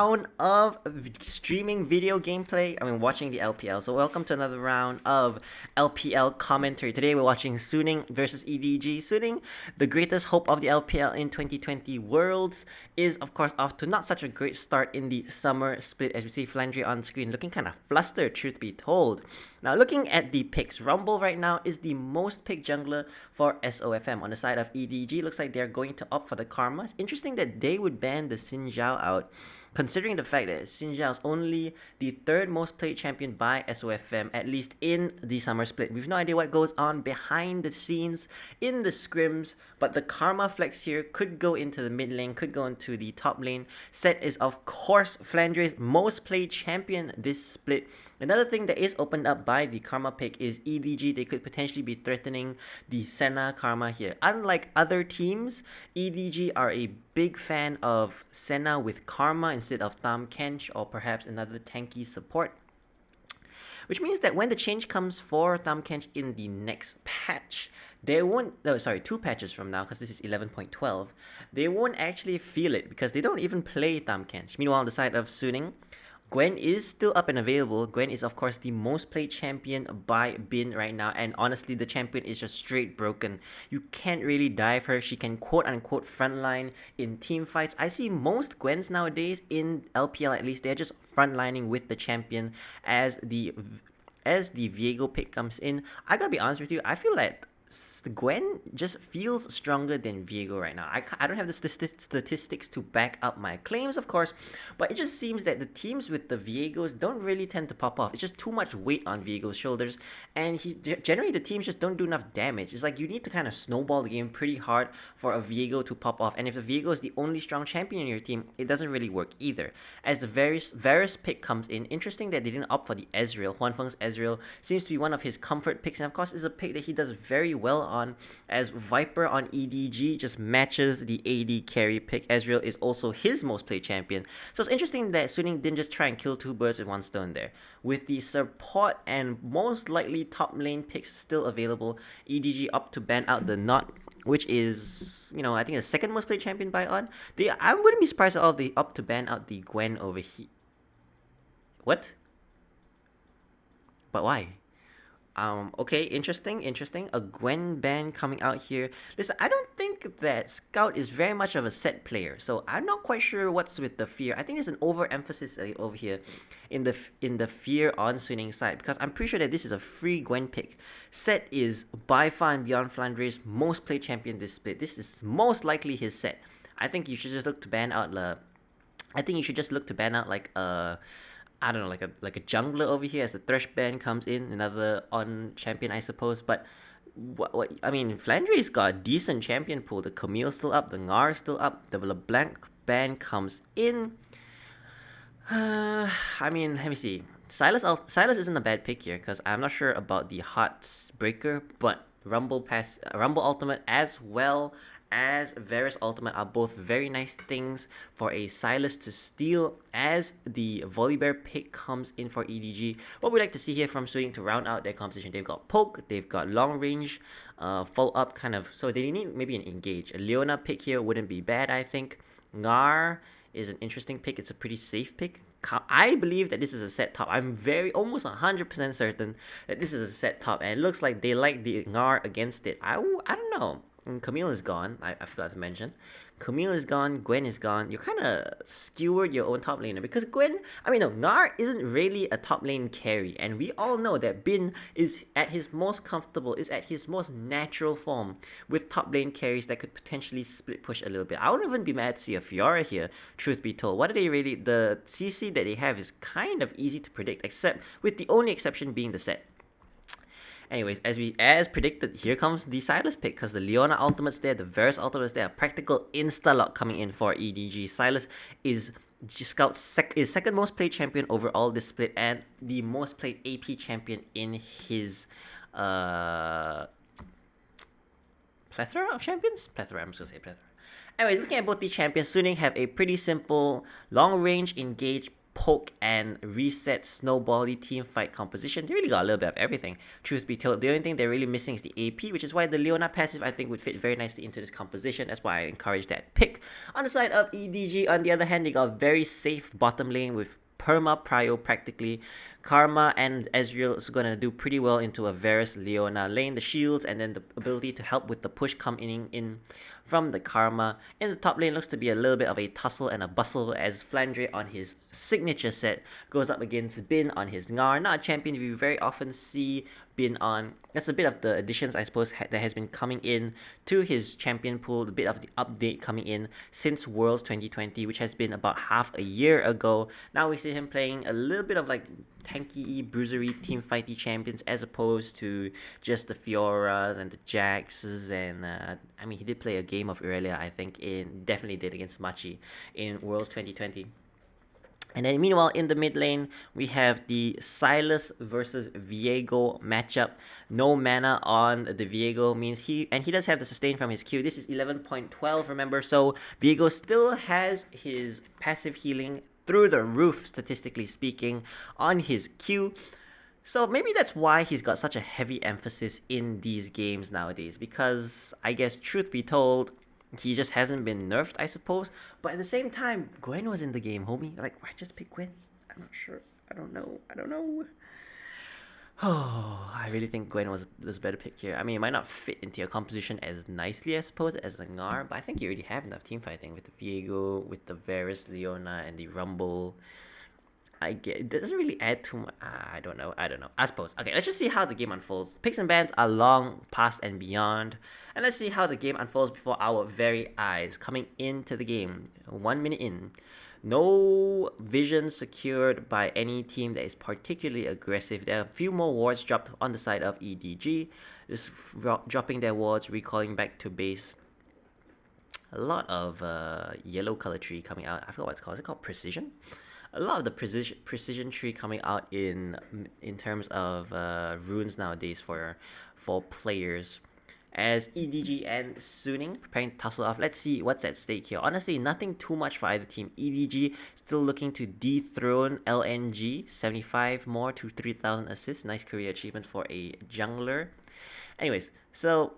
Round of streaming video gameplay. Watching the LPL. So welcome to another round of LPL commentary. Today we're watching Suning versus EDG. Suning, the greatest hope of the LPL in 2020 Worlds, is of course off to not such a great start in the summer split, as we see Flandre on screen looking kind of flustered, truth be told. Now looking at the picks, Rumble right now is the most picked jungler for SOFM. On the side of EDG, looks like they're going to opt for the Karma. It's interesting that they would ban the Xin Zhao out, considering the fact that Xin Zhao is only the third most played champion by SOFM, at least in the summer split. We've no idea what goes on behind the scenes in the scrims, but the Karma flex here could go into the mid lane, could go into the top lane. Set is, of course, Flandre's most played champion this split. Another thing that is opened up by the Karma pick is EDG. They could potentially be threatening the Senna Karma here. Unlike other teams, EDG are a big fan of Senna with Karma instead of Tam Kench or perhaps another tanky support. Which means that when the change comes for Tam Kench in the next patch, they won't, no, sorry, 2 patches from now, because this is 11.12, they won't actually feel it because they don't even play Tam Kench. Meanwhile, on the side of Suning, Gwen is still up and available. Gwen is, of course, the most played champion by Bin right now, and honestly, the champion is just straight broken. You can't really dive her. She can quote-unquote frontline in team fights. I see most Gwens nowadays, in LPL at least, they're just frontlining with the champion as the Viego pick comes in. I gotta be honest with you, I feel like Gwen just feels stronger than Viego right now. I don't have the statistics to back up my claims, of course, but it just seems that the teams with the Viegos don't really tend to pop off. It's just too much weight on Viego's shoulders, and generally the teams just don't do enough damage. It's like you need to kind of snowball the game pretty hard for a Viego to pop off, and if the Viego is the only strong champion in your team, it doesn't really work either. As the Varus pick comes in, interesting that they didn't opt for the Ezreal. Huanfeng's Ezreal seems to be one of his comfort picks, and of course is a pick that he does very well on, as Viper on EDG just matches the AD carry pick. Ezreal is also his most played champion. So it's interesting that Suning didn't just try and kill two birds with one stone there. With the support and most likely top lane picks still available, EDG up to ban out the Not, which is, I think the second most played champion by Odd. I wouldn't be surprised at all if they up to ban out the Gwen over here. What? But why? Okay, interesting. A Gwen ban coming out here. Listen, I don't think that Scout is very much of a set player, so I'm not quite sure what's with the fear. I think there's an overemphasis over here in the fear on Suning's side, because I'm pretty sure that this is a free Gwen pick. Set is by far and beyond Flandre's most played champion this split. This is most likely his set. I think you should just look to ban out like I don't know, like a jungler over here as the Thresh band comes in, another on champion, I suppose. But Flandre's got a decent champion pool. The Camille's still up, the Ngar's still up, the LeBlanc band comes in. Let me see. Silas isn't a bad pick here, because I'm not sure about the Heartbreaker, but Rumble Ultimate as well as Varus Ultimate are both very nice things for a Silas to steal as the Volibear pick comes in for EDG. What we like to see here from Suning to round out their composition, they've got Poke, they've got Long Range, follow up kind of, so they need maybe an Engage. A Leona pick here wouldn't be bad, I think. Ngar is an interesting pick, it's a pretty safe pick. I believe that this is a set top. I'm almost 100% certain that this is a set top, and it looks like they like the Ngar against it. I don't know. And Camille is gone. I forgot to mention. Camille is gone. Gwen is gone. You kind of skewered your own top laner, because Ngar isn't really a top lane carry, and we all know that Bin is at his most comfortable, is at his most natural form with top lane carries that could potentially split push a little bit. I wouldn't even be mad to see a Fiora here, truth be told. What are they really? The CC that they have is kind of easy to predict, except with the only exception being the set. Anyways, as predicted, here comes the Silas pick, because the Leona ultimate's there, the Varus ultimate's there, a practical insta-lock coming in for EDG. Silas is Scout's second most played champion overall this split, and the most played AP champion in his plethora of champions? Plethora, I'm just gonna say plethora. Anyways, looking at both these champions, Suning have a pretty simple long-range engage poke and reset snowbally team fight composition. They really got a little bit of everything. Truth be told, the only thing they're really missing is the AP, which is why the Leona passive I think would fit very nicely into this composition. That's why I encourage that pick. On the side of EDG, on the other hand, they got a very safe bottom lane with perma prio practically. Karma and Ezreal is gonna do pretty well into a Varus Leona lane. The shields and then the ability to help with the push coming in from the Karma. In the top lane looks to be a little bit of a tussle and a bustle as Flandre on his signature set goes up against Bin on his Ngar. Not a champion we very often see Bin on. That's a bit of the additions I suppose that has been coming in to his champion pool, a bit of the update coming in since Worlds 2020, which has been about half a year ago. Now we see him playing a little bit of like tanky, bruisery, team fighty champions as opposed to just the Fioras and the Jaxes and I mean he did play a game of Irelia I think definitely did against Machi in Worlds 2020. And then meanwhile in the mid lane we have the Silas versus Viego matchup. No mana on the Viego means he does have the sustain from his Q. This is 11.12 remember, so Viego still has his passive healing through the roof statistically speaking on his Q. So maybe that's why he's got such a heavy emphasis in these games nowadays, because I guess truth be told, he just hasn't been nerfed, I suppose. But at the same time, Gwen was in the game, homie. Like, why just pick Gwen? I'm not sure. I don't know. Oh, I really think Gwen was a better pick here. I mean, it might not fit into your composition as nicely, I suppose, as the Ngar, but I think you already have enough team fighting with the Viego, with the Varus, Leona, and the Rumble. I get it doesn't really add too much. I don't know. I suppose. Okay, let's just see how the game unfolds. Picks and bans are long past and beyond, and let's see how the game unfolds before our very eyes. Coming into the game, 1 minute in, no vision secured by any team that is particularly aggressive. There are a few more wards dropped on the side of EDG, just dropping their wards, recalling back to base. A lot of yellow color tree coming out. I forgot what it's called. Is it called Precision? A lot of the precision tree coming out in terms of runes nowadays for players. As EDG and Suning preparing to tussle off. Let's see what's at stake here. Honestly, nothing too much for either team. EDG still looking to dethrone LNG. 75 more to 3,000 assists. Nice career achievement for a jungler. Anyways, so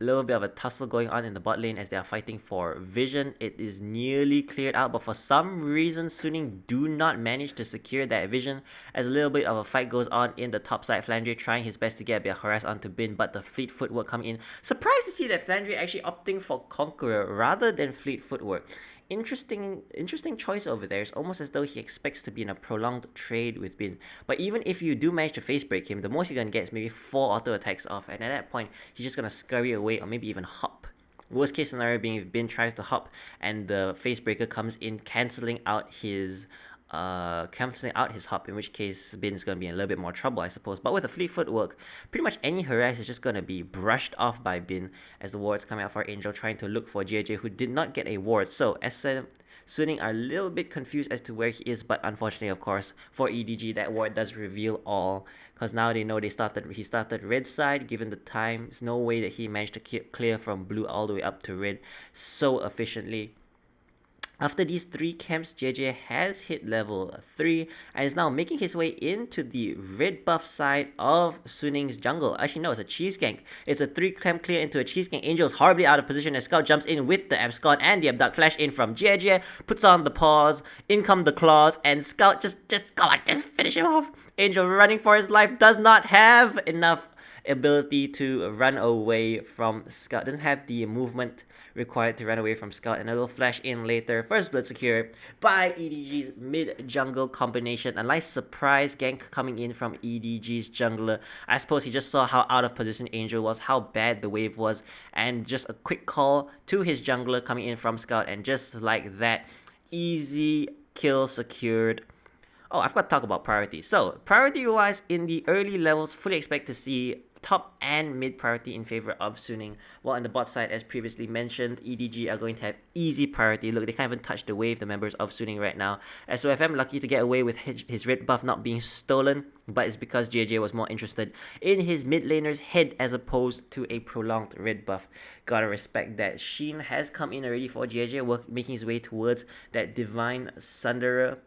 little bit of a tussle going on in the bot lane as they are fighting for vision. It is nearly cleared out, but for some reason Suning do not manage to secure that vision as a little bit of a fight goes on in the top side. Flandre trying his best to get a bit of harass onto Bin, but the fleet footwork coming in. Surprised to see that Flandre actually opting for Conqueror rather than fleet footwork. Interesting choice over there. It's almost as though he expects to be in a prolonged trade with Bin. But even if you do manage to face break him, the most you're gonna get is maybe 4 auto attacks off, and at that point he's just gonna scurry away or maybe even hop. Worst case scenario being if Bin tries to hop and the face breaker comes in cancelling out his hop, in which case Bin is going to be in a little bit more trouble, I suppose. But with a fleet footwork, pretty much any harass is just going to be brushed off by Bin as the wards coming out for Angel trying to look for JJ, who did not get a ward. So as said, Suning are a little bit confused as to where he is, but unfortunately, of course, for EDG, that ward does reveal all, because now they know he started red side. Given the time, there's no way that he managed to clear from blue all the way up to red so efficiently. After these 3 camps, JJ has hit level 3 and is now making his way into the red buff side of Suning's jungle. Actually, no, it's a cheese gank. It's a 3 camp clear into a cheese gank. Angel's horribly out of position as Scout jumps in with the abscond and the abduct flash in from JJ, puts on the pause, in come the claws, and Scout just finish him off. Angel running for his life does not have enough ability to run away from Scout. Doesn't have the movement required to run away from Scout, and a little flash in later. First blood secure by EDG's mid-jungle combination. A nice surprise gank coming in from EDG's jungler. I suppose he just saw how out of position Angel was, how bad the wave was, and just a quick call to his jungler coming in from Scout, and just like that, easy kill secured. Oh, I've got to talk about priority. So, priority-wise, in the early levels, fully expect to see top and mid priority in favor of Suning, while on the bot side, as previously mentioned, EDG are going to have easy priority. Look, they can't even touch the wave, the members of Suning right now. SOFM lucky to get away with his red buff not being stolen, but it's because JJ was more interested in his mid laner's head as opposed to a prolonged red buff. Gotta respect that. Sheen has come in already for JJ, making his way towards that Divine Sunderer.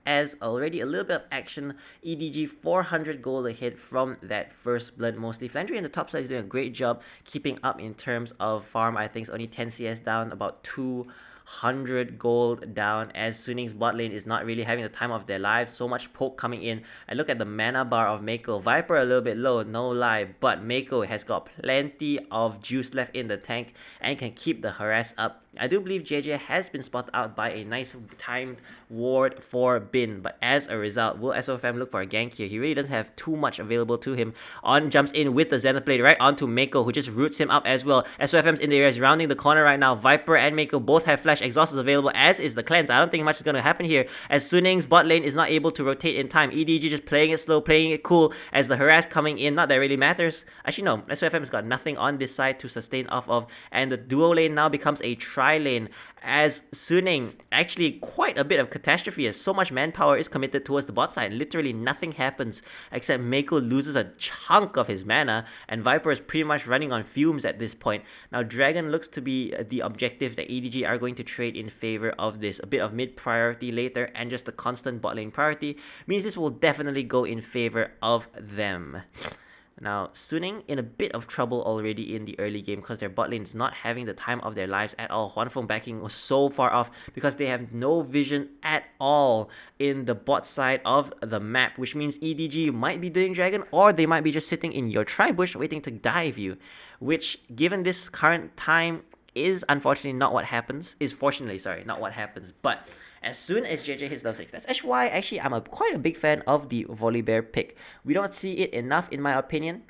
as already a little bit of action. EDG 400 gold ahead from that first blood mostly. Flandre in the top side is doing a great job keeping up in terms of farm. I think it's only 10 CS down, about 200 gold down, as Suning's bot lane is not really having the time of their lives. So much poke coming in. And look at the mana bar of Mako. Viper a little bit low, no lie, but Mako has got plenty of juice left in the tank and can keep the harass up. I do believe JJ has been spotted out by a nice timed ward for Bin, but as a result, will SOFM look for a gank here? He really doesn't have too much available to him. On jumps in with the Zenith Blade right onto Mako, who just roots him up as well. SOFM's in the area, is rounding the corner right now. Viper and Mako both have flash. Exhaust is available, as is the cleanse. I don't think much is going to happen here, as Suning's bot lane is not able to rotate in time. EDG just playing it slow, playing it cool, as the harass coming in. Not that it really matters. Actually, no. SOFM has got nothing on this side to sustain off of, and the duo lane now becomes a tri-lane, as Suning, actually quite a bit of catastrophe, as so much manpower is committed towards the bot side. Literally nothing happens except Mako loses a chunk of his mana, and Viper is pretty much running on fumes at this point. Now Dragon looks to be the objective that EDG are going to trade in favor of this. A bit of mid priority later and just a constant bot lane priority means this will definitely go in favor of them. Now, Suning in a bit of trouble already in the early game because their bot lane is not having the time of their lives at all. Huanfeng backing was so far off because they have no vision at all in the bot side of the map, which means EDG might be doing Dragon, or they might be just sitting in your tri-bush waiting to dive you, which, given this current time, is unfortunately not what happens. Is fortunately, sorry, not what happens. But as soon as JJ hits level 6, that's actually why I'm quite a big fan of the Volibear pick. We don't see it enough, in my opinion,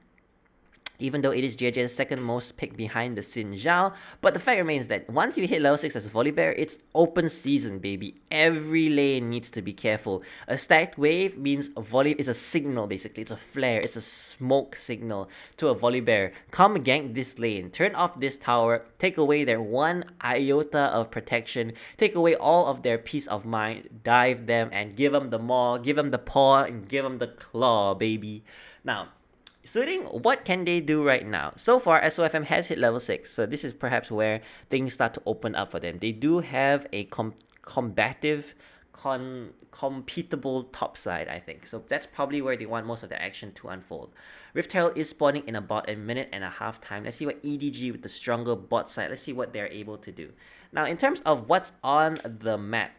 even though it is JJ's second most pick behind the Xin Zhao. But the fact remains that once you hit level 6 as a Volibear, it's open season, baby. Every lane needs to be careful. A stacked wave means a volley is a signal, basically. It's a flare, it's a smoke signal to a Volibear. Come gank this lane, turn off this tower, take away their one iota of protection, take away all of their peace of mind, dive them, and give them the maw, give them the paw, and give them the claw, baby. Now, Suning, what can they do right now? So far, SOFM has hit level 6, so this is perhaps where things start to open up for them. They do have a combative, competable top side, I think. So that's probably where they want most of the action to unfold. Rift Herald is spawning in about a minute and a half time. Let's see what EDG with the stronger bot side, let's see what they're able to do. Now, in terms of what's on the map,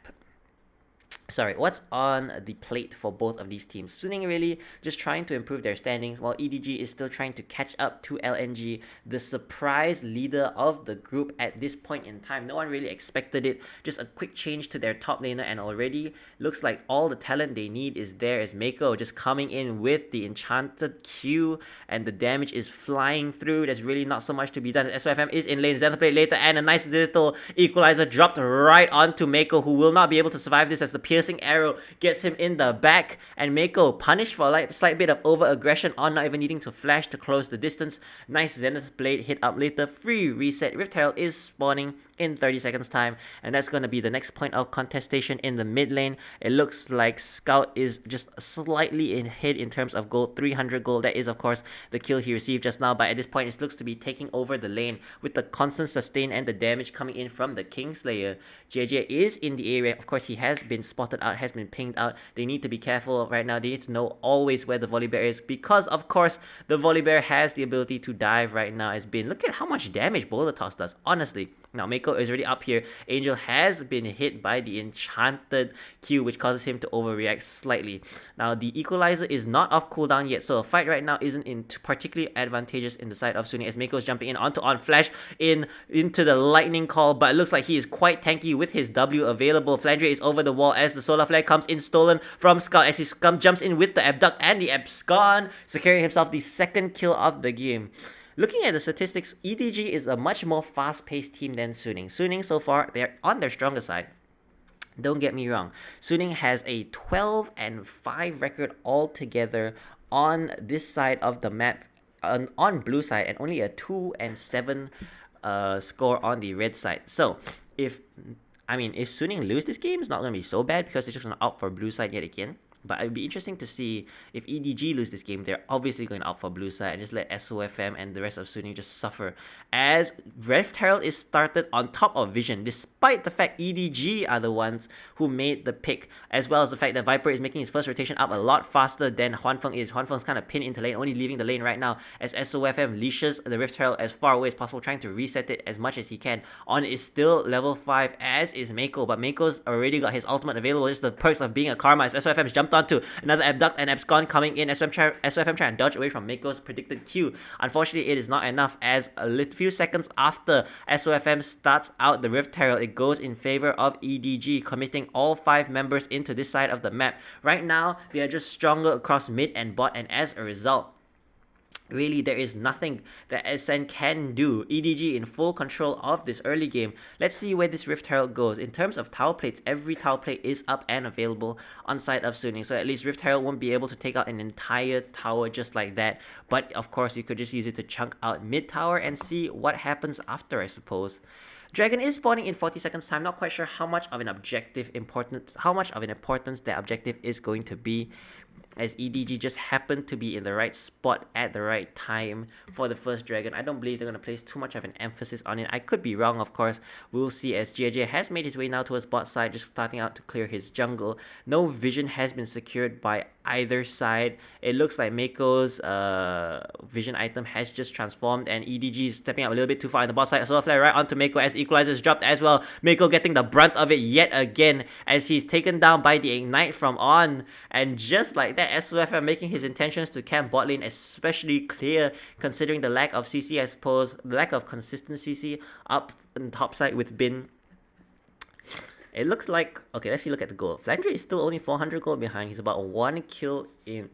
what's on the plate for both of these teams? Suning really just trying to improve their standings, while EDG is still trying to catch up to LNG, the surprise leader of the group at this point in time. No one really expected it. Just a quick change to their top laner, and already looks like all the talent they need is there, as Mako just coming in with the enchanted Q, and the damage is flying through. There's really not so much to be done. SOFM is in lane, Zenith play later, and a nice little equalizer dropped right onto Mako, who will not be able to survive this, as the piercing arrow gets him in the back, and Mako punished for a slight bit of over-aggression on not even needing to flash to close the distance. Nice Zenith Blade hit up later, free reset. Rift Herald is spawning in 30 seconds time, and that's going to be the next point of contestation in the mid lane. It looks like Scout is just slightly ahead in terms of gold, 300 gold. That is, of course, the kill he received just now, but at this point it looks to be taking over the lane with the constant sustain and the damage coming in from the Kingslayer. JJ is in the area. Of course, he has been spotted out, has been pinged out. They need to be careful right now. They need to know always where the Volibear is, because of course the Volibear has the ability to dive right now. As Bin, look at how much damage Boulder Toss does, honestly. Now Mako is already up here. Angel has been hit by the enchanted Q, which causes him to overreact slightly. Now the equalizer is not off cooldown yet, so a fight right now isn't particularly advantageous in the side of Suning, as Mako is jumping in onto on flash into the lightning call, but it looks like he is quite tanky with his W available. Flandre is over the wall as the solar flare comes in, stolen from Scout, as he jumps in with the abduct and the abscond, securing himself the second kill of the game. Looking at the statistics, EDG is a much more fast-paced team than Suning. Suning, so far, they're on their stronger side. Don't get me wrong. Suning has a 12-5 record altogether on this side of the map, on blue side, and only a 2-7 score on the red side. So, if Suning lose this game, it's not going to be so bad, because they're just going to opt for blue side yet again. But it'd be interesting to see if EDG lose this game. They're obviously going to opt for blue side and just let SOFM and the rest of Suning just suffer. As Rift Herald is started on top of Vision, despite the fact EDG are the ones who made the pick, as well as the fact that Viper is making his first rotation up a lot faster than Huanfeng is. Huanfeng's kind of pinned into lane, only leaving the lane right now as SOFM leashes the Rift Herald as far away as possible, trying to reset it as much as he can. On is still level 5, as is Mako, but Mako's already got his ultimate available. Just the perks of being a Karma as SOFM's jumped onto another Abduct and Abscon coming in. SOFM trying to dodge away from Mako's predicted Q. Unfortunately, it is not enough as a few seconds after SOFM starts out the Rift Herald, it goes in favor of EDG, committing all 5 members into this side of the map. Right now, they are just stronger across mid and bot, and as a result, really, there is nothing that SN can do. EDG in full control of this early game. Let's see where this Rift Herald goes. In terms of tower plates, every tower plate is up and available on side of Suning. So at least Rift Herald won't be able to take out an entire tower just like that. But of course, you could just use it to chunk out mid tower and see what happens after, I suppose. Dragon is spawning in 40 seconds time. Not quite sure how much of an importance that objective is going to be, as EDG just happened to be in the right spot at the right time for the first dragon. I don't believe they're going to place too much of an emphasis on it. I could be wrong, of course. We'll see, as JJ has made his way now towards bot side, just starting out to clear his jungle. No vision has been secured by either side. It looks like Mako's vision item has just transformed, and EDG is stepping up a little bit too far in the bot side. So flare right onto Mako as the equalizer is dropped as well. Mako getting the brunt of it yet again as he's taken down by the ignite from On. And just like that, SOFM making his intentions to camp bot lane especially clear, considering the lack of CC, I suppose, the lack of consistent CC up on top side with Bin. It looks like, okay, let's look at the gold. Flandre is still only 400 gold behind. He's about 1 kill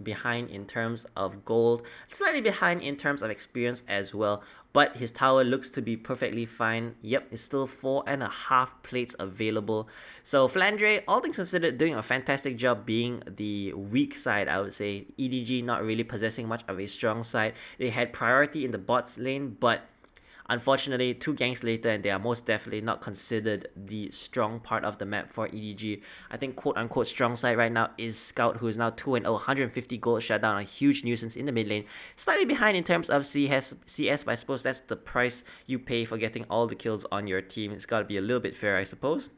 behind in terms of gold, slightly behind in terms of experience as well. But his tower looks to be perfectly fine. Yep, it's still 4.5 plates available. So Flandre, all things considered, doing a fantastic job being the weak side, I would say. EDG not really possessing much of a strong side. They had priority in the bot lane, but unfortunately, 2 ganks later, and they are most definitely not considered the strong part of the map for EDG. I think quote-unquote strong side right now is Scout, who is now 2-0, 150 gold shutdown, a huge nuisance in the mid lane. Slightly behind in terms of CS, but I suppose that's the price you pay for getting all the kills on your team. It's got to be a little bit fair, I suppose,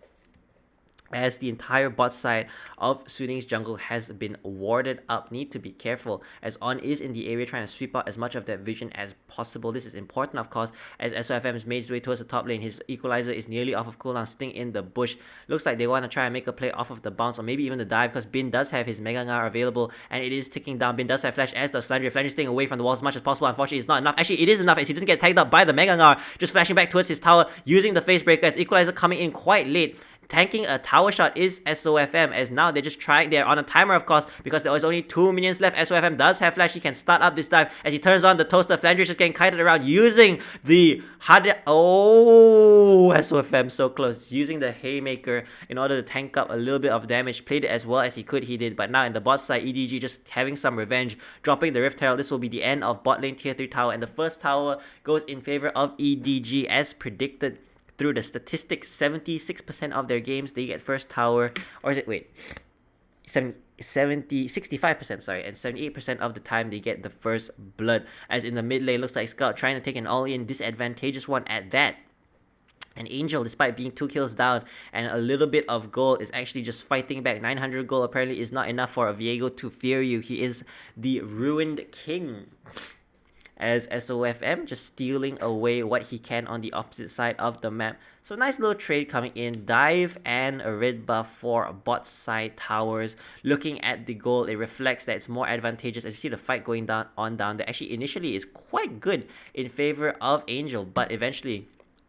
as the entire bot side of Suning's jungle has been warded up. Need to be careful, as On is in the area trying to sweep out as much of that vision as possible. This is important, of course, as SOFM has made his way towards the top lane. His equalizer is nearly off of cooldown, sitting in the bush. Looks like they want to try and make a play off of the bounce, or maybe even the dive, because Bin does have his Mega Ngar available, and it is ticking down. Bin does have flash, as does Flandre. Flandre staying away from the walls as much as possible. Unfortunately, it's not enough. Actually, it is enough, as he doesn't get tagged up by the Mega Ngar. Just flashing back towards his tower, using the face breaker, as equalizer coming in quite late. Tanking a tower shot is SOFM, as now they're just trying, they're on a timer, of course, because there is only 2 minions left. SOFM does have flash, he can start up this dive as he turns on the toaster. Flandre is just getting kited around using the SOFM so close, using the haymaker in order to tank up a little bit of damage. Played it as well as he could, he did, but now in the bot side, EDG just having some revenge, dropping the Rift Herald. This will be the end of bot lane tier 3 tower, and the first tower goes in favor of EDG as predicted. Through the statistics, 76% of their games they get first tower, or is it, wait, 65%, sorry, and 78% of the time they get the first blood. As in the mid lane, looks like Scout trying to take an all-in, disadvantageous one at that. And Angel, despite being 2 kills down and a little bit of gold, is actually just fighting back. 900 gold apparently is not enough for a Viego to fear you. He is the ruined king, as SOFM just stealing away what he can on the opposite side of the map. So nice little trade coming in. Dive and a red buff for bot side towers. Looking at the gold, it reflects that it's more advantageous. As you see the fight going down, that actually initially is quite good in favor of Angel, but eventually,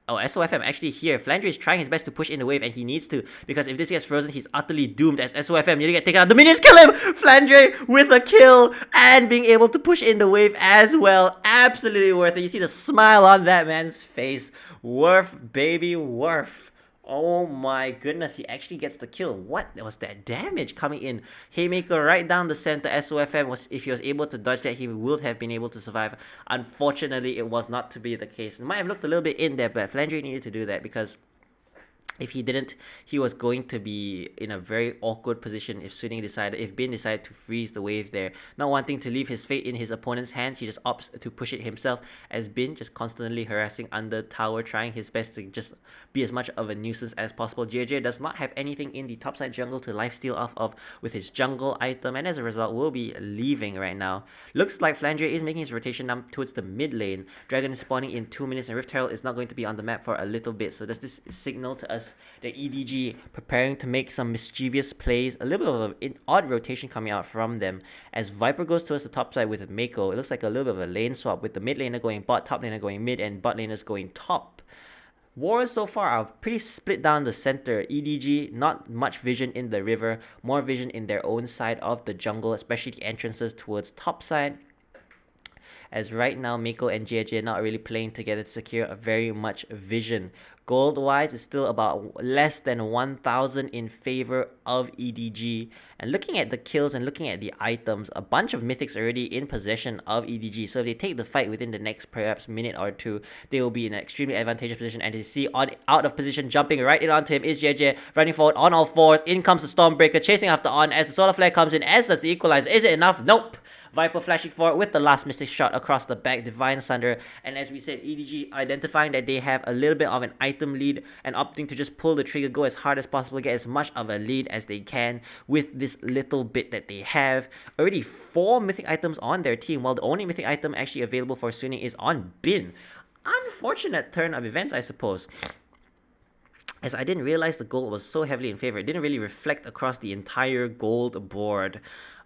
oh, SOFM actually here. Flandre is trying his best to push in the wave, and he needs to, because if this gets frozen, he's utterly doomed, as SOFM nearly get taken out. The minions kill him! Flandre with a kill and being able to push in the wave as well. Absolutely worth it. You see the smile on that man's face. Worth, baby, worth. Oh my goodness, he actually gets the kill. What was that damage coming in? Haymaker right down the center. SOFM was, if he was able to dodge that, he would have been able to survive. Unfortunately, it was not to be the case. It might have looked a little bit in there, but Flandre needed to do that because If he didn't, he was going to be in a very awkward position if Bin decided to freeze the wave there. Not wanting to leave his fate in his opponent's hands, he just opts to push it himself, as Bin just constantly harassing under tower, trying his best to just be as much of a nuisance as possible. JJ does not have anything in the topside jungle to lifesteal off of with his jungle item, and as a result will be leaving right now. Looks like Flandre is making his rotation down towards the mid lane. Dragon is spawning in 2 minutes, and Rift Herald is not going to be on the map for a little bit, so does this signal to us the EDG preparing to make some mischievous plays, a little bit of an odd rotation coming out from them as Viper goes towards the top side with Mako. It looks like a little bit of a lane swap with the mid laner going bot, top laner going mid, and bot laners going top. Warriors so far are pretty split down the center. EDG, not much vision in the river, more vision in their own side of the jungle, especially the entrances towards top side. As right now, Mako and JJ are not really playing together to secure a very much vision. Gold-wise, it's still about less than 1,000 in favor of EDG. And looking at the kills and looking at the items, a bunch of mythics already in possession of EDG. So if they take the fight within the next perhaps minute or two, they will be in an extremely advantageous position. And to see out of position, jumping right in onto him is JJ, running forward on all fours. In comes the Stormbreaker, chasing after On as the Solar Flare comes in, as does the Equalizer. Is it enough? Nope. Viper flashing forward with the last mystic shot across the back, Divine Sunder, and as we said, EDG identifying that they have a little bit of an item lead and opting to just pull the trigger, go as hard as possible, get as much of a lead as they can with this little bit that they have. Already 4 mythic items on their team, while the only mythic item actually available for Suning is on Bin. Unfortunate turn of events, I suppose, as I didn't realize the gold was so heavily in favor. It didn't really reflect across the entire gold board.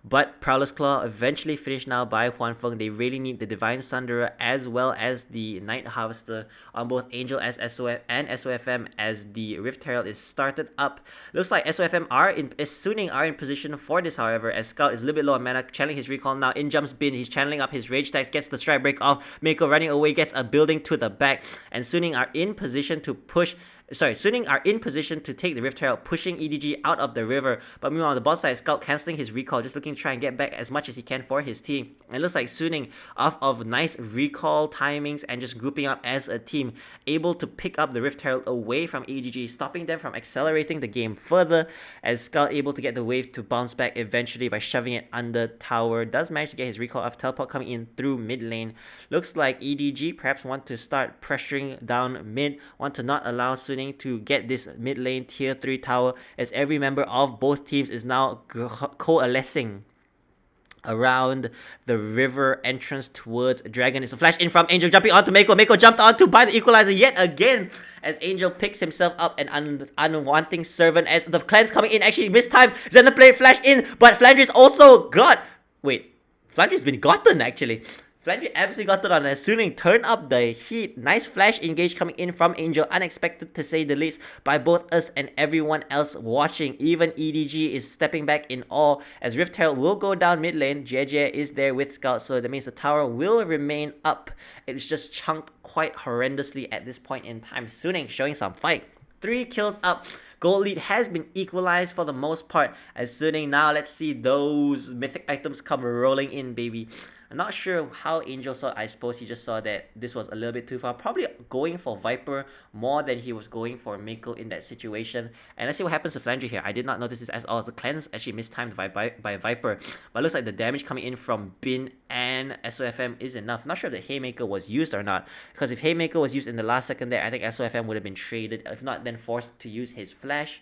But Prowler's Claw eventually finished now by Huanfeng. They really need the Divine Sunderer as well as the Night Harvester on both Angel as SOF and SOFM as the Rift Herald is started up. Looks like SOFM Suning are in position for this, however, as Scout is a little bit low on mana, channeling his recall now. In jumps Bin, he's channeling up his rage tags, gets the strike break off. Mako running away, gets a building to the back, and Suning are in position to push. Suning are in position to take the Rift Herald, pushing EDG out of the river. But meanwhile, on the bot side, Scout cancelling his recall, just looking to try and get back as much as he can for his team. And it looks like Suning, off of nice recall timings and just grouping up as a team, able to pick up the Rift Herald away from EDG, stopping them from accelerating the game further, as Scout able to get the wave to bounce back eventually by shoving it under tower. Does manage to get his recall off, teleport coming in through mid lane. Looks like EDG perhaps want to start pressuring down mid, want to not allow Suning to get this mid lane tier 3 tower, as every member of both teams is now coalescing around the river entrance towards Dragon. It's a flash in from Angel, jumping onto Mako. Mako jumped onto by the Equalizer yet again as Angel picks himself up an unwanting servant as the cleanse coming in. Actually missed time. Xenoblade flash in, but Flandre's also got... Wait, Flandre's been gotten actually. Flandre absolutely got it on as Suning turned up the heat. Nice flash engage coming in from Angel. Unexpected to say the least by both us and everyone else watching. Even EDG is stepping back in awe as Rift Herald will go down mid lane. JJ is there with Scout, so that means the tower will remain up. It's just chunked quite horrendously at this point in time. Suning showing some fight. 3 kills up. Gold lead has been equalized for the most part as Suning. Now let's see those mythic items come rolling in, baby. I'm not sure how Angel saw. I suppose he just saw that this was a little bit too far. Probably going for Viper more than he was going for Mako in that situation. And let's see what happens to Flandre here. I did not notice this as all. The cleanse actually mistimed by Viper. But it looks like the damage coming in from Bin and SOFM is enough. Not sure if the Haymaker was used or not. Because if Haymaker was used in the last second there, I think SOFM would have been traded. If not, then forced to use his flash.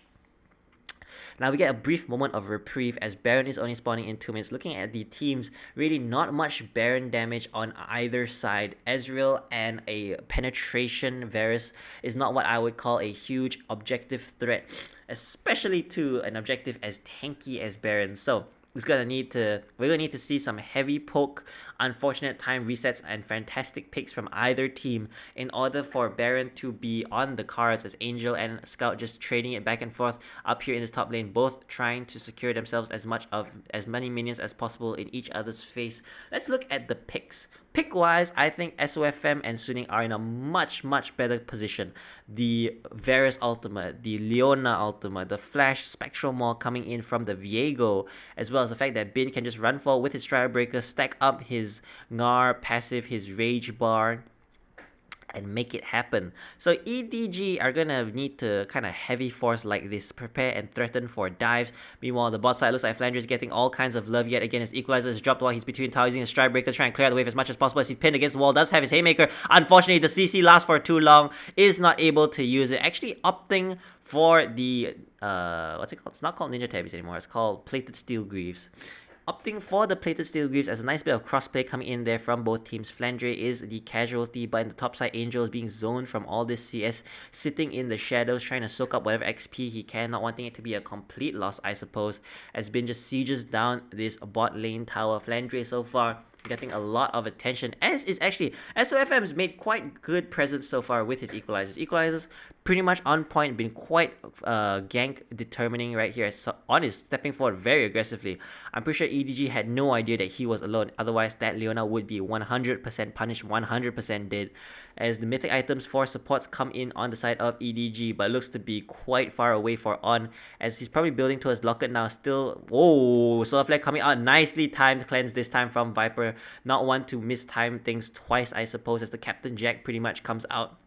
Now we get a brief moment of reprieve as Baron is only spawning in 2 minutes. Looking at the teams, really not much Baron damage on either side. Ezreal and a penetration Varus is not what I would call a huge objective threat, especially to an objective as tanky as Baron. So we're gonna need to see some heavy poke, unfortunate time resets, and fantastic picks from either team in order for Baron to be on the cards, as Angel and Scout just trading it back and forth up here in this top lane, both trying to secure themselves as many minions as possible in each other's face. Let's look at the picks. Pick-wise, I think SOFM and Suning are in a much better position. The Varus ultimate, the Leona ultimate, the Flash Spectral Maul coming in from the Viego, as well as the fact that Bin can just run forward with his Strike Breaker, stack up his Ngar passive, his Rage Bar, and make it happen. So EDG are gonna need to kind of heavy force like this, prepare and threaten for dives. Meanwhile, the bot side looks like Flandre is getting all kinds of love yet again. His equalizer is dropped while he's between towers using a stride breaker, trying to clear out the wave as much as possible as he pinned against the wall. Does have his haymaker. Unfortunately, the CC lasts for too long, is not able to use it. Actually opting for the what's it called? It's not called Ninja Tabbies anymore. It's called Plated Steel Greaves. Opting for the Plated Steel Greaves as a nice bit of crossplay coming in there from both teams. Flandre is the casualty, but in the top side, Angel is being zoned from all this CS, sitting in the shadows, trying to soak up whatever XP he can, not wanting it to be a complete loss, I suppose, as Bin just sieges down this bot lane tower. Flandre so far getting a lot of attention, as is actually SOFM's made quite good presence so far with his equalizers. Equalizers pretty much on point, been quite gank determining right here. On is stepping forward very aggressively. I'm pretty sure EDG had no idea that he was alone, otherwise that Leona would be 100% punished, 100% dead, as the mythic items for supports come in on the side of EDG, but looks to be quite far away for On, as he's probably building towards Locket now. Still, whoa, Solar Flare coming out, nicely timed cleanse this time from Viper. Not one to mistime things twice, I suppose, as the Captain Jack pretty much comes out.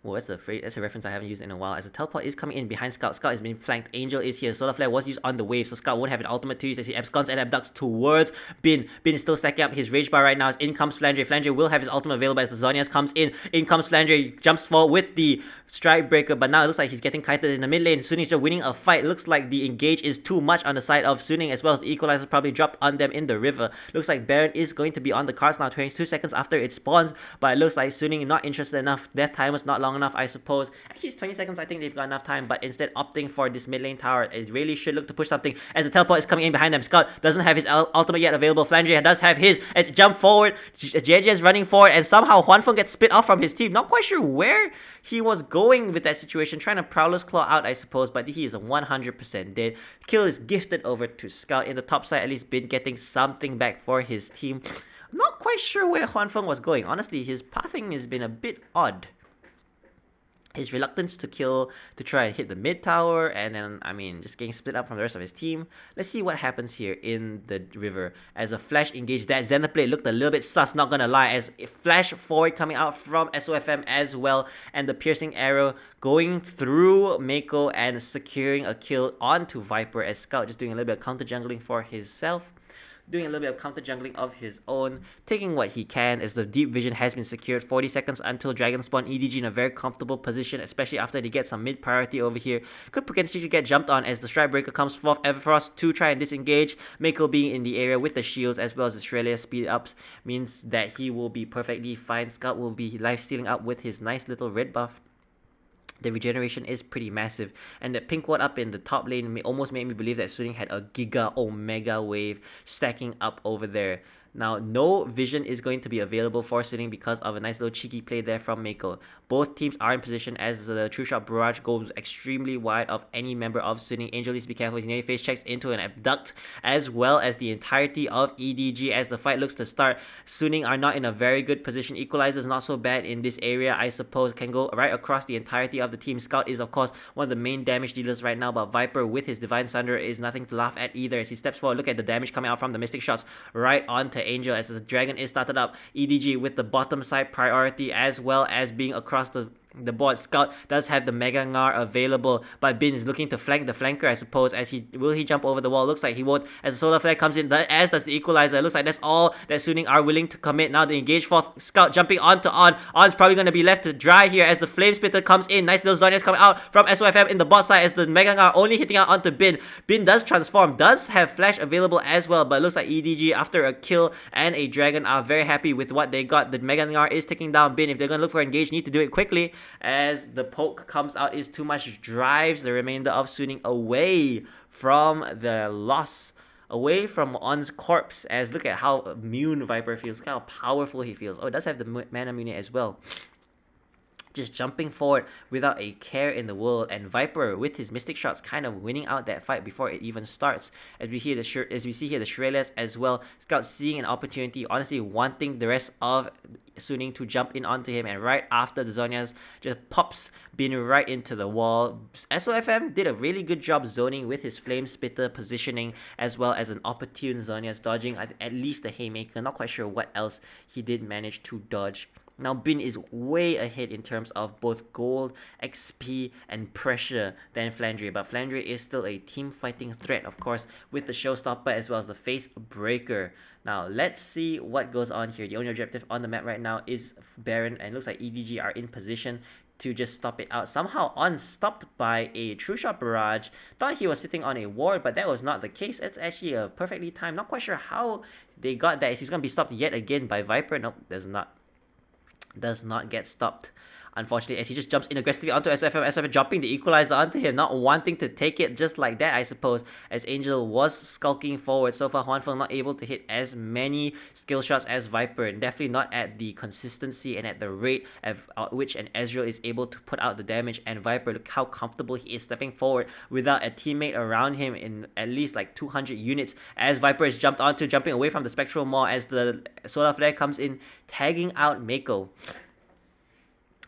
Well, that's a reference I haven't used in a while. As the teleport is coming in behind Scout. Scout is being flanked. Angel is here. Solar Flare was used on the wave, so Scout won't have an ultimate to use as he absconds and abducts towards Bin. Bin is still stacking up his rage bar right now as in comes Flandre. Flandre will have his ultimate available as the Zonias comes in. In comes Flandre, jumps forward with the stride breaker, but now it looks like he's getting kited in the mid lane. Suning is winning a fight. Looks like the engage is too much on the side of Suning, as well as the equalizer probably dropped on them in the river. Looks like Baron is going to be on the cards now, 22 seconds after it spawns, but it looks like Suning not interested enough. Death time was not long enough, I suppose. Actually, it's 20 seconds. I think they've got enough time, but instead opting for this mid lane tower. It really should look to push something as the teleport is coming in behind them. Scout doesn't have his ultimate yet available. Flandre does have his as it jump forward. JJ is running forward, and somehow Huanfeng gets split off from his team. Not quite sure where he was going with that situation, trying to Prowler's Claw out, I suppose, but he is 100% dead. Kill is gifted over to Scout. In the top side, at least been getting something back for his team. I'm not quite sure where Huanfeng was going. Honestly, his pathing has been a bit odd. His reluctance to kill, to try and hit the mid tower, and then, I mean, just getting split up from the rest of his team. Let's see what happens here in the river. As a flash engage, that Xenoblade looked a little bit sus, not gonna lie, as a flash forward coming out from SOFM as well, and the piercing arrow going through Mako and securing a kill onto Viper, as Scout just doing a little bit of counter jungling for himself. Doing a little bit of counter jungling of his own, taking what he can as the deep vision has been secured. 40 seconds until Dragon Spawn. EDG in a very comfortable position, especially after they get some mid priority over here. Could potentially get jumped on as the Stride Breaker comes forth. Everfrost to try and disengage. Mako being in the area with the shields as well as Australia speed ups means that he will be perfectly fine. Scout will be life stealing up with his nice little red buff. The regeneration is pretty massive, and the pink ward up in the top lane almost made me believe that Suning had a giga omega wave stacking up over there. Now, no vision is going to be available for Suning because of a nice little cheeky play there from Mako. Both teams are in position as the True Shot Barrage goes extremely wide of any member of Suning. Angel needs to be careful. He nearly face checks into an abduct, as well as the entirety of EDG as the fight looks to start. Suning are not in a very good position. Equalizer is not so bad in this area, I suppose. Can go right across the entirety of the team. Scout is, of course, one of the main damage dealers right now, but Viper with his Divine Thunder is nothing to laugh at either as he steps forward. Look at the damage coming out from the Mystic Shots right onto Angel as the Dragon is started up. EDG with the bottom side priority as well as being across the board. Scout does have the Mega Ngar available, but Bin is looking to flank the flanker, I suppose, as he jump over the wall. Looks like he won't, as the Solar Flare comes in, as does the Equalizer. It looks like that's all that Suning are willing to commit. Now the engage forth, Scout jumping onto On. On's probably going to be left to dry here as the Flame Splitter comes in. Nice little Zonias coming out from SOFM in the bot side as the Mega Ngar only hitting out onto Bin. Bin does transform, does have Flash available as well, but it looks like EDG after a kill and a Dragon are very happy with what they got. The Mega Ngar is taking down Bin. If they're going to look for engage, need to do it quickly, as the poke comes out is too much, drives the remainder of Suning away from the loss, away from On's corpse, as look at how immune Viper feels, look how powerful he feels. Oh, it does have the mana immunity as well. Just jumping forward without a care in the world, and Viper with his Mystic Shots kind of winning out that fight before it even starts. As we see here the Shrelas as well. Scout seeing an opportunity, honestly wanting the rest of Suning to jump in onto him, and right after the Zonias just pops Bin right into the wall. SOFM did a really good job zoning with his Flame Spitter positioning as well as an opportune Zonias dodging at least the Haymaker. Not quite sure what else he did manage to dodge. Now Bin is way ahead in terms of both gold, XP, and pressure than Flandre, but Flandre is still a team fighting threat, of course, with the showstopper as well as the face breaker. Now let's see what goes on here. The only objective on the map right now is Baron, and it looks like EDG are in position to just stop it out. Somehow unstopped by a true shot barrage. Thought he was sitting on a ward, but that was not the case. It's actually a perfectly timed. Not quite sure how they got that. He's gonna be stopped yet again by Viper. Nope, does not get stopped. Unfortunately, as he just jumps in aggressively onto SFM dropping the equalizer onto him, not wanting to take it just like that, I suppose, as Angel was skulking forward. So far, Hwanfeng not able to hit as many skill shots as Viper, and definitely not at the consistency and at the rate at which an Ezreal is able to put out the damage. And Viper, look how comfortable he is stepping forward without a teammate around him in at least like 200 units, as Viper is jumping away from the Spectral Maw as the Solar Flare comes in, tagging out Mako.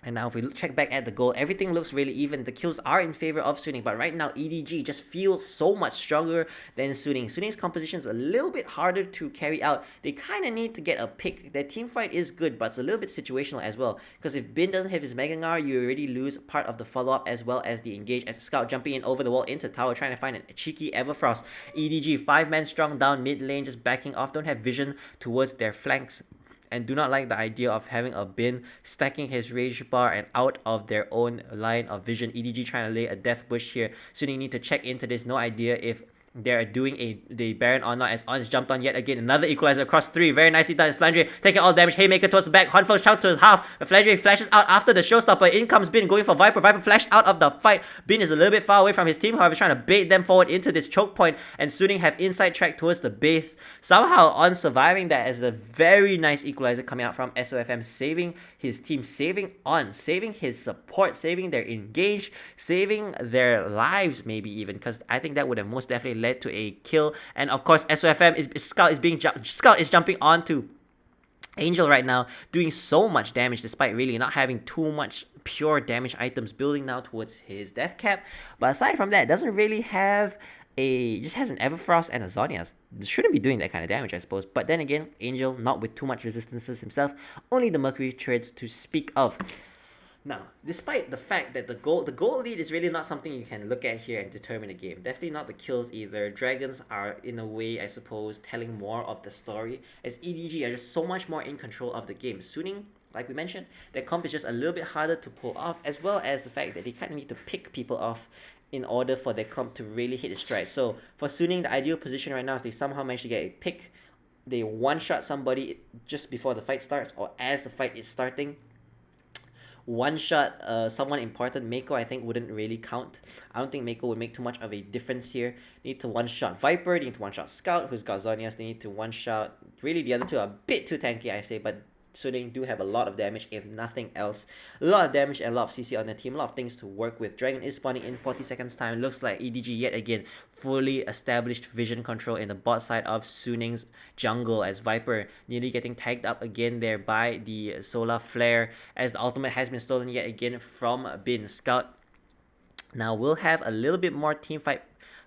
And now if we check back at the goal, everything looks really even. The kills are in favor of Suning, but right now EDG just feels so much stronger than Suning. Suning's composition is a little bit harder to carry out. They kind of need to get a pick. Their team fight is good, but it's a little bit situational as well. Because if Bin doesn't have his Megangar, you already lose part of the follow-up as well as the engage, as a Scout jumping in over the wall into tower, trying to find a cheeky Everfrost. EDG, 5-man strong down mid lane, just backing off, don't have vision towards their flanks, and do not like the idea of having a Bin stacking his rage bar and out of their own line of vision. EDG trying to lay a death bush here. Soon you need to check into this. No idea if they're doing the Baron or not, as Ons jumped on yet again. Another equalizer across 3. Very nicely done. Flandre taking all damage. Haymaker towards the back. Hwanfeng shout to his half. Flandre flashes out after the showstopper. In comes Bin going for Viper. Viper flashed out of the fight. Bin is a little bit far away from his team, however, trying to bait them forward into this choke point. And Suning have inside track towards the base. Somehow on surviving that, as the very nice equalizer coming out from SOFM, saving his team, saving his support, saving their engage, saving their lives maybe even, because I think that would have most definitely led to a kill. And of course SOFM Scout is jumping onto Angel right now, doing so much damage despite really not having too much pure damage items, building now towards his death cap. But aside from that, doesn't really have just has an Everfrost and a Zhonya's. Shouldn't be doing that kind of damage, I suppose. But then again, Angel not with too much resistances himself, only the Mercury treads to speak of. Now, despite the fact that the goal lead is really not something you can look at here and determine a game. Definitely not the kills either. Dragons are, in a way, I suppose, telling more of the story, as EDG are just so much more in control of the game. Suning, like we mentioned, their comp is just a little bit harder to pull off, as well as the fact that they kind of need to pick people off in order for their comp to really hit its stride. So for Suning, the ideal position right now is they somehow manage to get a pick. They one-shot somebody just before the fight starts, or as the fight is starting. One-shot someone important. Mako, I think, wouldn't really count. I don't think Mako would make too much of a difference here. Need to one-shot Viper, they need to one-shot Scout, who's got Zhonya's, they need to one-shot... Really, the other two are a bit too tanky, I say, but Suning do have a lot of damage, if nothing else. A lot of damage and a lot of CC on the team, a lot of things to work with. Dragon is spawning in 40 seconds time. Looks like EDG yet again fully established vision control in the bot side of Suning's jungle, as Viper nearly getting tagged up again there by the Solar Flare, as the ultimate has been stolen yet again from Bin. Scout now will have a little bit more team fight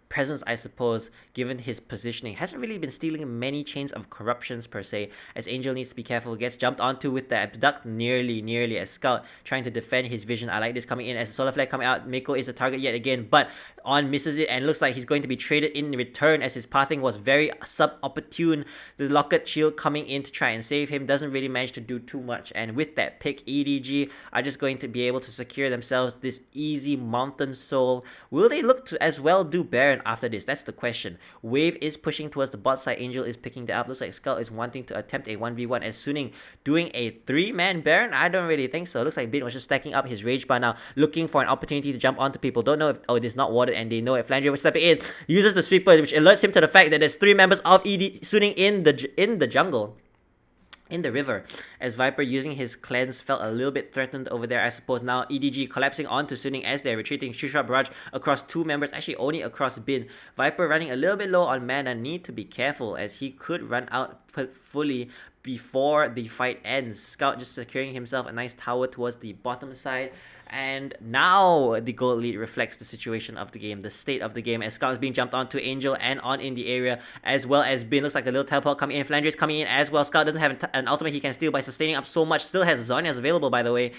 presence, I suppose, given his positioning. Hasn't really been stealing many chains of corruptions per se, as Angel needs to be careful. Gets jumped onto with the abduct nearly, as Scout trying to defend his vision. I like this coming in as the Solar Flare coming out. Mako is the target yet again, but On misses it and looks like he's going to be traded in return, as his pathing was very sub-opportune. The Locket Shield coming in to try and save him doesn't really manage to do too much, and with that pick, EDG are just going to be able to secure themselves this easy Mountain Soul. Will they look to as well do Baron after this? That's the question. Wave is pushing towards the bot side. Angel is picking that up. Looks like Skull is wanting to attempt a 1v1 as Suning doing a 3-man Baron. I don't really think so. Looks like Bin was just stacking up his rage bar now, looking for an opportunity to jump onto people. Don't know if it is not warded, and they know it. Flandre was stepping in, uses the sweeper, which alerts him to the fact that there's 3 members of ED Suning in the jungle. In the river, as Viper using his cleanse felt a little bit threatened over there, I suppose. Now EDG collapsing onto Suning as they're retreating. Shusha Barrage across 2 members, actually only across Bin. Viper running a little bit low on mana, need to be careful as he could run out fully before the fight ends. Scout just securing himself a nice tower towards the bottom side. And now the gold lead reflects the situation of the game, the state of the game, as Scout is being jumped onto Angel and on in the area, as well as Bin. Looks like the little teleport coming in. Flandre is coming in as well. Scout doesn't have an ultimate he can steal by sustaining up so much. Still has Zhonya's available, by the way,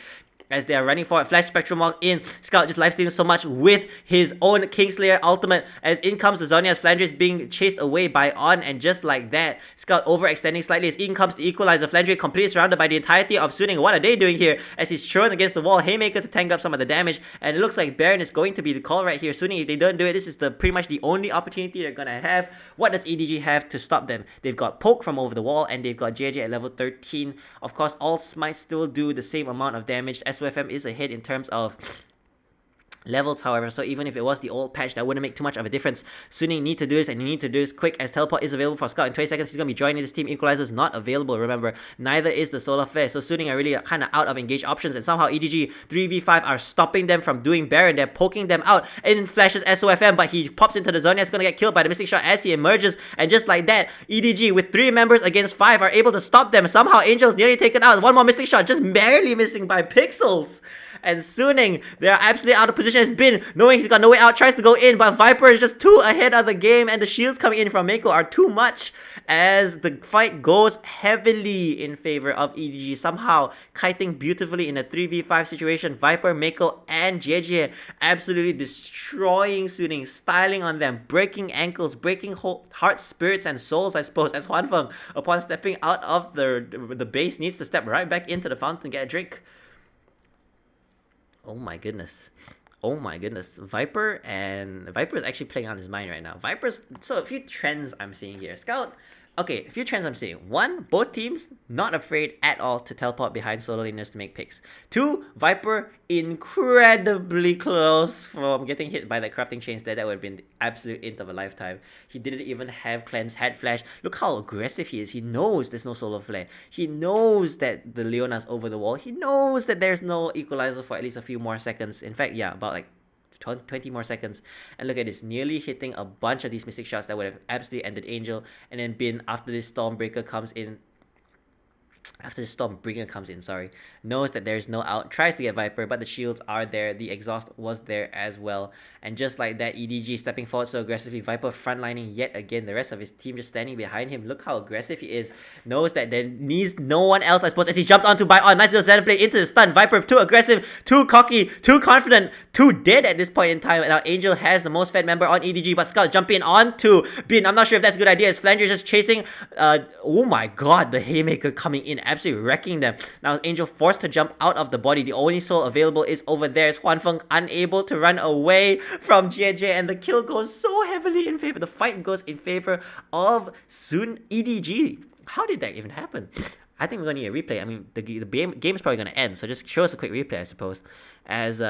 as they are running forward. Flash Spectrum Walk in. Scout just lifestealing so much with his own Kingslayer ultimate, as in comes the Zhonya, as Flandre is being chased away by On, and just like that, Scout overextending slightly as in comes the Equalizer. Flandre completely surrounded by the entirety of Suning. What are they doing here? As he's thrown against the wall, Haymaker to tank up some of the damage, and it looks like Baron is going to be the call right here. Suning, if they don't do it, this is pretty much the only opportunity they're gonna have. What does EDG have to stop them? They've got Poke from over the wall, and they've got JJ at level 13. Of course, all smites still do the same amount of damage. SOFM is ahead in terms of levels, however, so even if it was the old patch, that wouldn't make too much of a difference. Suning need to do this, and you need to do this quick, as teleport is available for Scout in 20 seconds. He's gonna be joining this team. Equalizer is not available, remember. Neither is the Solar Flare, so Suning are really kind of out of engaged options, and somehow EDG 3v5 are stopping them from doing Baron. They're poking them out. In flashes SOFM, but he pops into the Zhonya. It's gonna get killed by the Mystic Shot as he emerges, and just like that, EDG with 3 members against 5 are able to stop them. Somehow Angel's nearly taken out. One more Mystic Shot, just barely missing by pixels. And Suning, they're absolutely out of position. Has been knowing he's got no way out, tries to go in, but Viper is just too ahead of the game, and the shields coming in from Mako are too much, as the fight goes heavily in favor of EDG. Somehow kiting beautifully in a 3v5 situation. Viper, Mako, and JJ absolutely destroying Suning, styling on them, breaking ankles, breaking hearts, spirits, and souls, I suppose, as Huanfeng, upon stepping out of the base, needs to step right back into the fountain and get a drink. Oh my goodness. Oh my goodness. Viper is actually playing on his mind right now. So a few trends I'm seeing here. Scout, okay, a few trends I'm seeing. 1, both teams not afraid at all to teleport behind solo laners to make picks. 2, Viper incredibly close from getting hit by that corrupting chains there. That would have been the absolute int of a lifetime. He didn't even have cleanse, had flash. Look how aggressive he is. He knows there's no solo flare. He knows that the Leona's over the wall. He knows that there's no equalizer for at least a few more seconds. In fact, yeah, about like 20 more seconds, and look at this, nearly hitting a bunch of these Mystic Shots that would have absolutely ended Angel. And then Bin, after this Stormbreaker comes in, knows that there is no out, tries to get Viper, but the shields are there, the exhaust was there as well, and just like that, EDG stepping forward so aggressively. Viper frontlining yet again, the rest of his team just standing behind him. Look how aggressive he is, knows that there needs no one else, I suppose, as he jumps onto Bion. Nice little Zen play into the stun. Viper too aggressive, too cocky, too confident, too dead at this point in time, and now Angel has the most fed member on EDG, but Scout jumping onto Bin. I'm not sure if that's a good idea, as Flandre just chasing, oh my god, the Haymaker coming in, absolutely wrecking them. Now Angel forced to jump out of the body. The only soul available is over there. Is Huanfeng unable to run away from JJ, and the kill goes so heavily in favor. The fight goes in favor of EDG. How did that even happen? I think we're gonna need a replay. I mean, the game is probably gonna end, so just show us a quick replay, I suppose. As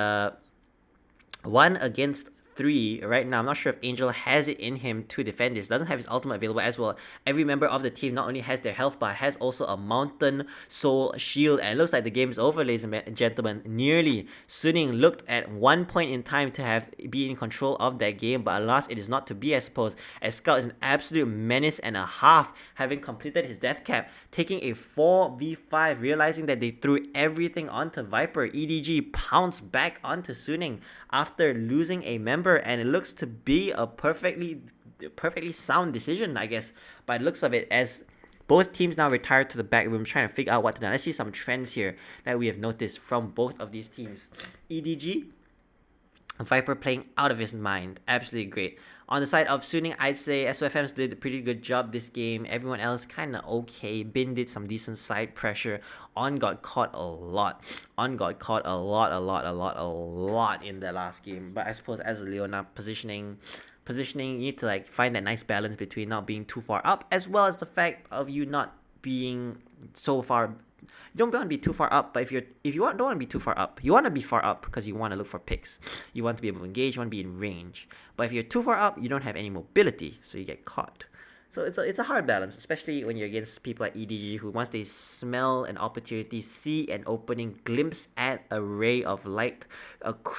1 against 3 right now. I'm not sure if Angel has it in him to defend this. Doesn't have his ultimate available as well. Every member of the team not only has their health bar, has also a mountain soul shield, and it looks like the game is over, ladies and gentlemen. Nearly. Suning looked at one point in time to be in control of that game, but alas, it is not to be, I suppose, as Scout is an absolute menace and a half, having completed his death cap, taking a 4v5, realizing that they threw everything onto Viper. EDG pounced back onto Suning after losing a member, and it looks to be a perfectly sound decision, I guess, by the looks of it, as both teams now retired to the back room trying to figure out what to do. Let's see some trends here that we have noticed from both of these teams. EDG, Viper playing out of his mind, absolutely great. On the side of Suning, I'd say SOFMs did a pretty good job this game. Everyone else kind of okay. Bin did some decent side pressure. On got caught a lot. On got caught a lot in the last game. But I suppose as a Leona, positioning, you need to like find that nice balance between not being too far up, as well as the fact of you not being so far. You don't want to be too far up, but if you don't want to be too far up, you want to be far up because you want to look for picks. You want to be able to engage, you want to be in range. But if you're too far up, you don't have any mobility, so you get caught. So it's a hard balance, especially when you're against people like EDG who once they smell an opportunity, see an opening, glimpse at a ray of light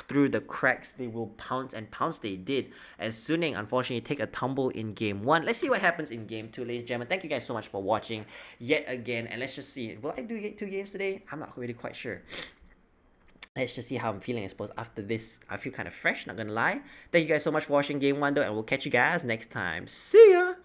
through the cracks, they will pounce and pounce. They did. And Suning unfortunately take a tumble in game one. Let's see what happens in game two, ladies and gentlemen. Thank you guys so much for watching yet again, and let's just see. Will I do 2 games today? I'm not really quite sure. Let's just see how I'm feeling. I suppose after this, I feel kind of fresh, not gonna lie. Thank you guys so much for watching game one though, and we'll catch you guys next time. See ya!